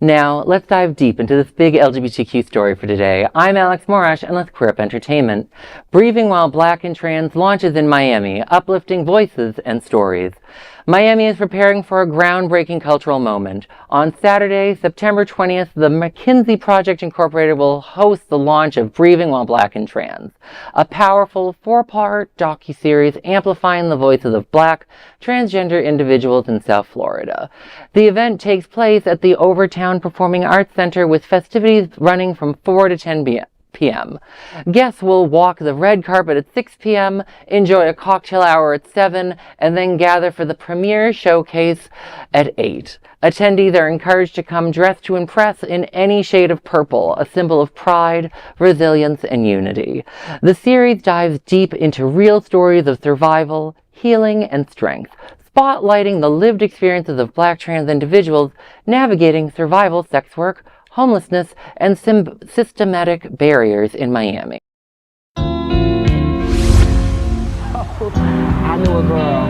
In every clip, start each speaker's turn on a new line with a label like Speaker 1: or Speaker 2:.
Speaker 1: Now, let's dive deep into this big LGBTQ story for today. I'm Alex Morash, and let's queer up entertainment. Breathing While Black and Trans launches in Miami, uplifting voices and stories. Miami is preparing for a groundbreaking cultural moment. On Saturday, September 20th, the McKenzie Project Inc. will host the launch of Breathing While Black and Trans, a powerful 4-part docuseries amplifying the voices of Black, transgender individuals in South Florida. The event takes place at the Overtown Performing Arts Center with festivities running from 4 to 10 p.m. Guests will walk the red carpet at 6 p.m., enjoy a cocktail hour at 7, and then gather for the premiere showcase at 8. Attendees are encouraged to come dressed to impress in any shade of purple, a symbol of pride, resilience, and unity. The series dives deep into real stories of survival, healing, and strength, spotlighting the lived experiences of Black trans individuals navigating survival, sex work, homelessness, and systematic barriers in Miami.
Speaker 2: I knew a girl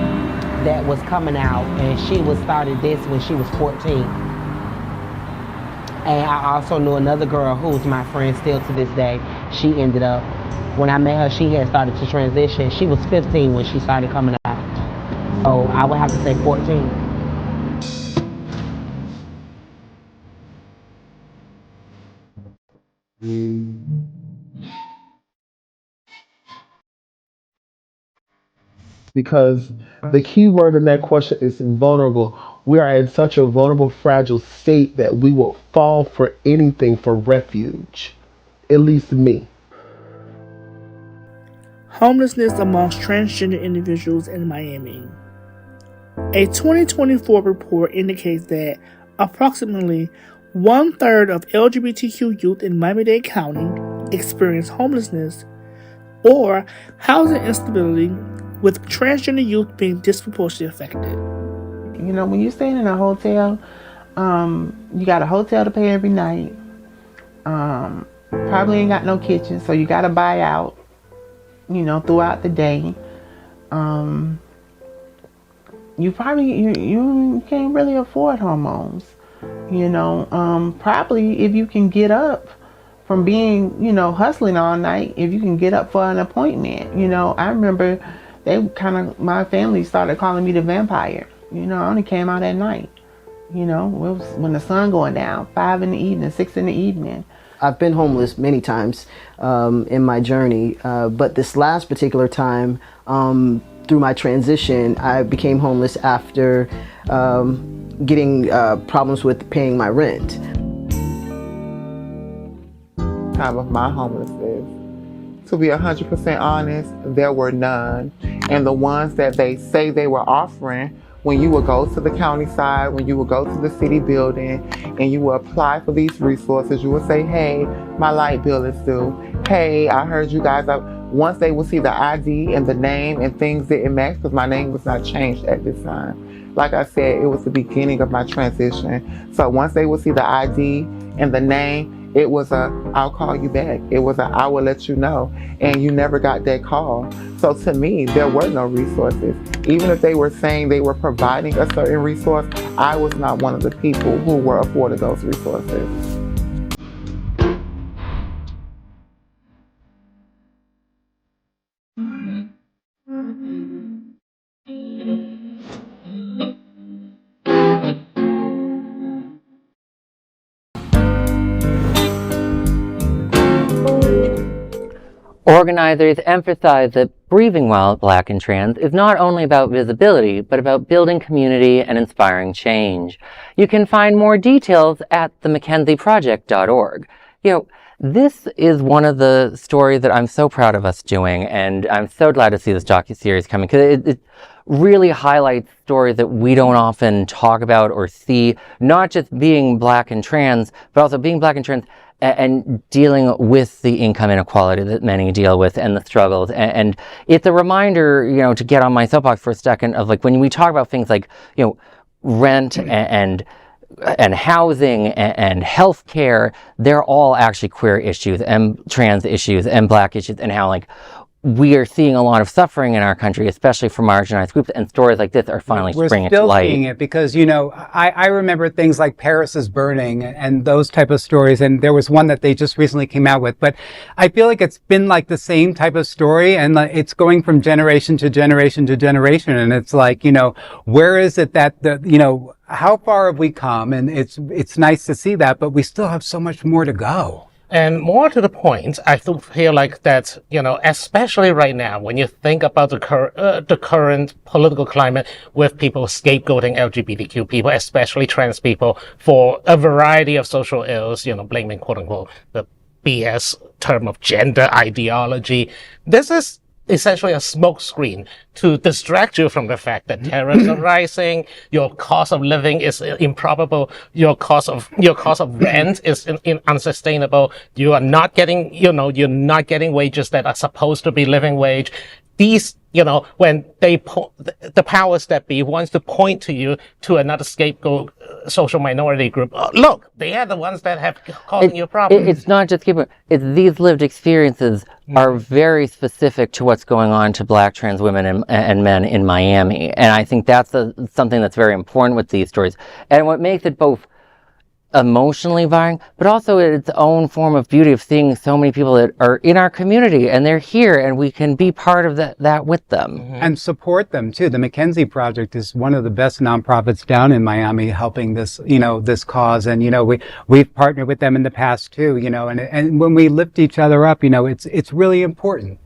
Speaker 2: that was coming out, and she started this when she was 14. And I also knew another girl who's my friend still to this day. She ended up, when I met her, she had started to transition. She was 15 when she started coming out. So I would have to say 14.
Speaker 3: Because the key word in that question is vulnerable. We are in such a vulnerable, fragile state that we will fall for anything for refuge. At least me.
Speaker 4: Homelessness amongst transgender individuals in Miami. A 2024 report indicates that approximately 1/3 of LGBTQ youth in Miami-Dade County experience homelessness or housing instability, with transgender youth being disproportionately affected.
Speaker 5: You know, when you're staying in a hotel, you got a hotel to pay every night. Probably ain't got no kitchen, so you got to buy out, you know, throughout the day. You can't really afford hormones. You know, probably if you can get up from being, you know, hustling all night, if you can get up for an appointment. You know, I remember my family started calling me the vampire. You know, I only came out at night. You know, it was when the sun going down, 5 in the evening, 6 in the evening.
Speaker 6: I've been homeless many times in my journey, but this last particular time, through my transition, I became homeless after getting problems with paying my rent.
Speaker 5: Time of my homelessness, to be 100% honest, there were none. And the ones that they say they were offering, when you would go to the county side, when you would go to the city building, and you would apply for these resources, you would say, hey, my light bill is due. Hey, I heard you guys up. Once they would see the ID and the name and things didn't match, because my name was not changed at this time. Like I said, it was the beginning of my transition. So once they would see the ID and the name, it was I'll call you back. It was I will let you know. And you never got that call. So to me, there were no resources. Even if they were saying they were providing a certain resource, I was not one of the people who were afforded those resources.
Speaker 1: Organizers emphasize that Breathing While Black and Trans is not only about visibility, but about building community and inspiring change. You can find more details at themckenzieproject.org. You know, this is one of the stories that I'm so proud of us doing, and I'm so glad to see this docuseries coming, because it really highlights stories that we don't often talk about or see, not just being Black and trans, but also being Black and trans and dealing with the income inequality that many deal with and the struggles. And it's a reminder, you know, to get on my soapbox for a second of, like, when we talk about things like, you know, rent and housing and health care, they're all actually queer issues and trans issues and Black issues, and how, like, we are seeing a lot of suffering in our country, especially for marginalized groups, and stories like this are finally springing to light.
Speaker 7: We're still seeing it because, I remember things like Paris is Burning and those type of stories, and there was one that they just recently came out with, but I feel like it's been like the same type of story, and it's going from generation to generation to generation, and it's like, where is it that how far have we come? And it's nice to see that, but we still have so much more to go.
Speaker 8: And more to the point, I feel like that, especially right now, when you think about the current political climate with people scapegoating LGBTQ people, especially trans people, for a variety of social ills, blaming, quote unquote, the BS term of gender ideology. This is essentially a smokescreen to distract you from the fact that tariffs are rising, your cost of living is improbable, your cost of rent is unsustainable, you are not getting, you're not getting wages that are supposed to be living wage. These, when the powers that be wants to point to you to another scapegoat social minority group, look, they are the ones that have causing you problems.
Speaker 1: It's not just scapegoat. It's these lived experiences are very specific to what's going on to Black trans women and men in Miami. And I think that's something that's very important with these stories. And what makes it both emotionally vying, but also its own form of beauty of seeing so many people that are in our community and they're here and we can be part of that with them.
Speaker 7: And support them too. The McKenzie Project is one of the best nonprofits down in Miami helping this, this cause. And, we've partnered with them in the past too, and when we lift each other up, it's really important.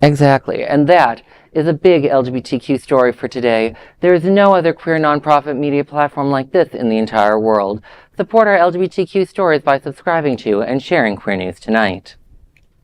Speaker 1: Exactly. And that is a big LGBTQ story for today. There is no other queer nonprofit media platform like this in the entire world. Support our LGBTQ stories by subscribing to and sharing Queer News Tonight.